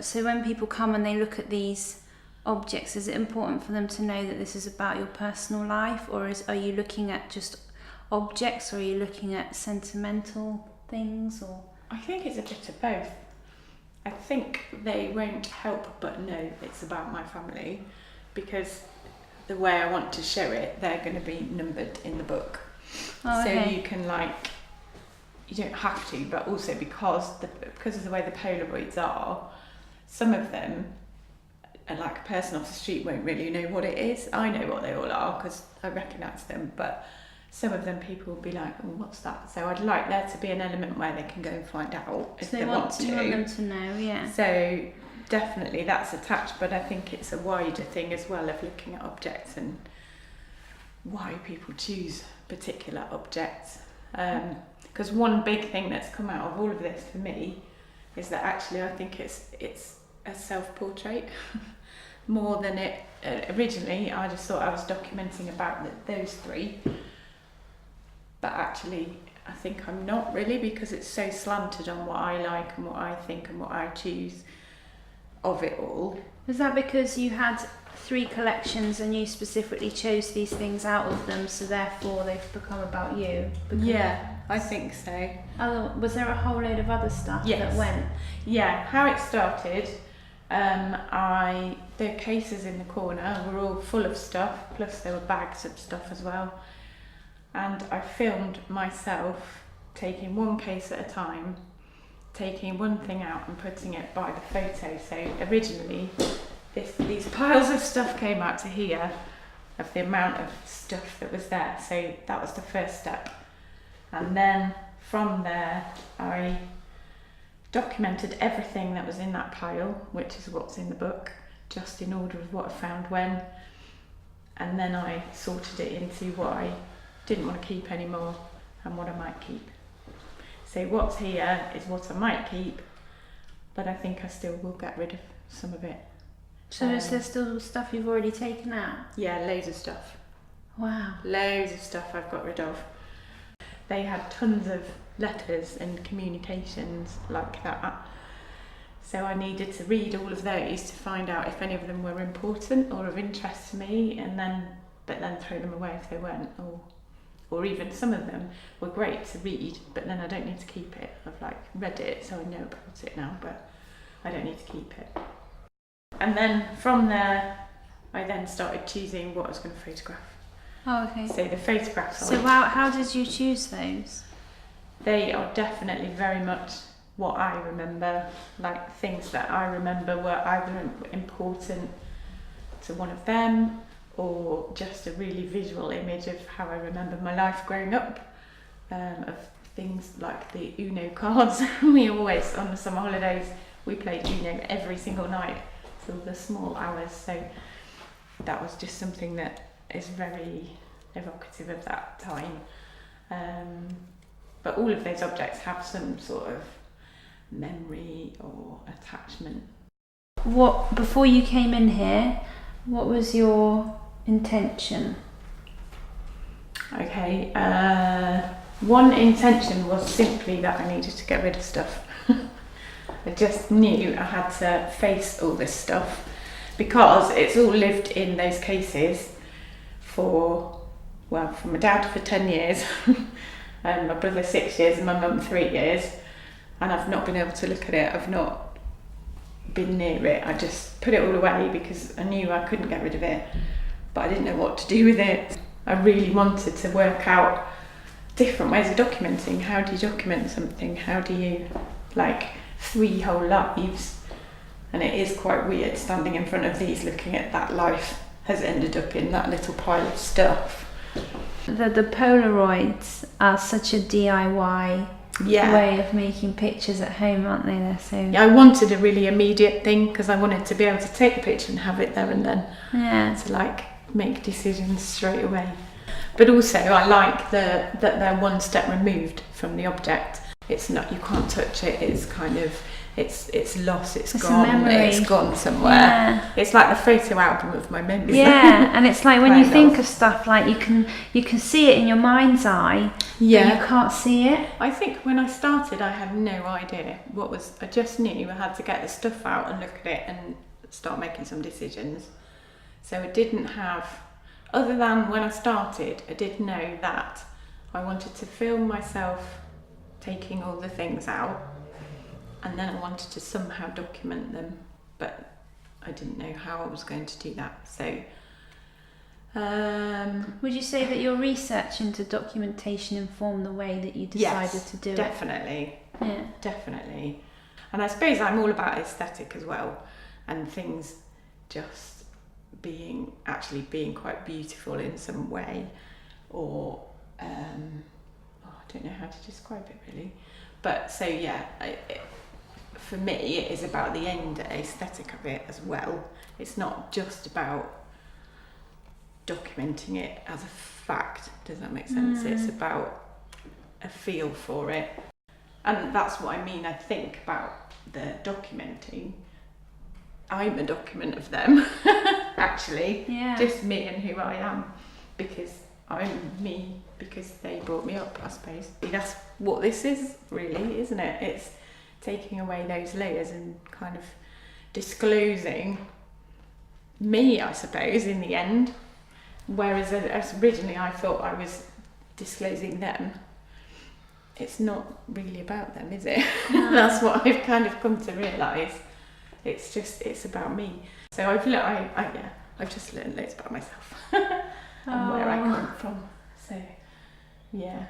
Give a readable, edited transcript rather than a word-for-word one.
So when people come and they look at these objects, is it important for them to know that this is about your personal life, or are you looking at just objects, or are you looking at sentimental things? Or I think it's a bit of both. I think they won't help but know it's about my family, because the way I want to show it, they're going to be numbered in the book. Oh, so okay. you can you don't have to, but also because of the way the Polaroids are, some of them, like a person off the street won't really know what it is. I know what they all are because I recognise them, but some of them people will be like, oh, what's that? So I'd like there to be an element where they can go and find out if they want to. You want them to know, yeah. So definitely that's attached, but I think it's a wider thing as well of looking at objects and why people choose particular objects. Because one big thing that's come out of all of this for me is that actually I think it's a self-portrait more than it originally. I just thought I was documenting about those three, but actually I think I'm not really, because it's so slanted on what I like and what I think and what I choose of it all. Was that because you had 3 collections and you specifically chose these things out of them, so therefore they've become about you? Yeah, I think so. Was there a whole load of other stuff that went? Yeah, how it started, the cases in the corner were all full of stuff, plus there were bags of stuff as well. And I filmed myself taking one case at a time, taking one thing out and putting it by the photo. So originally, these piles of stuff came out to here, of the amount of stuff that was there. So that was the first step. And then from there, I documented everything that was in that pile, which is what's in the book, just in order of what I found when. And then I sorted it into what I didn't want to keep anymore and what I might keep. So what's here is what I might keep, but I think I still will get rid of some of it. So is there still stuff you've already taken out? Yeah, loads of stuff. Wow. Loads of stuff I've got rid of. They had tons of letters and communications like that. So I needed to read all of those to find out if any of them were important or of interest to me, but then throw them away if they weren't, or even some of them were great to read, but then I don't need to keep it. I've read it, so I know about it now, but I don't need to keep it. And then from there, I then started choosing what I was going to photograph. Oh, okay. So the photographs. So how did you choose those? They are definitely very much what I remember, things that I remember were either important to one of them, or just a really visual image of how I remember my life growing up, of things like the Uno cards. We always, on the summer holidays, we played Uno every single night till the small hours, so that was just something that is very evocative of that time. But all of those objects have some sort of memory or attachment. Before you came in here, what was your intention? Okay, one intention was simply that I needed to get rid of stuff. I just knew I had to face all this stuff because it's all lived in those cases for my dad for 10 years, my brother 6 years and my mum 3 years, and I've not been able to look at it. I've not been near it. I just put it all away because I knew I couldn't get rid of it, but I didn't know what to do with it. I really wanted to work out different ways of documenting. How do you document something? How do you 3 whole lives? And it is quite weird standing in front of these looking at that life has ended up in that little pile of stuff. The Polaroids are such a DIY way of making pictures at home, aren't they? They're so... I wanted a really immediate thing because I wanted to be able to take the picture and have it there and then. Yeah. To make decisions straight away. But also I like that they're one step removed from the object. It's not, you can't touch it, it's kind of it's lost, it's It's a gone, memory. it's gone somewhere. Yeah. It's like the photo album of my memories. Yeah, and it's like when you Kind think of. of stuff, like you can see it in your mind's eye, but you Yeah. can't see it. I think when I started, I had no idea what was. I just knew I had to get the stuff out and look at it and start making some decisions. So I didn't have, other than when I started, I did know that I wanted to film myself taking all the things out, and then I wanted to somehow document them, but I didn't know how I was going to do that. So Would you say that your research into documentation informed the way that you decided yes, to do definitely. it? Yeah. Definitely. And I suppose I'm all about aesthetic as well, and things just being quite beautiful in some way, or I don't know how to describe it really. But so yeah, for me it is about the end aesthetic of it as well. It's not just about documenting it as a fact. Does that make sense? It's about a feel for it. And that's what I mean, I think, about the documenting. I'm a document of them, actually. Yeah. Just me and who I am, because I'm me, because they brought me up, I suppose. That's what this is, really, isn't it? It's taking away those layers and kind of disclosing me, I suppose, in the end. Whereas originally I thought I was disclosing them. It's not really about them, is it? No. That's what I've kind of come to realise. It's about me. So I've just learned loads about myself and where I come from. So yeah.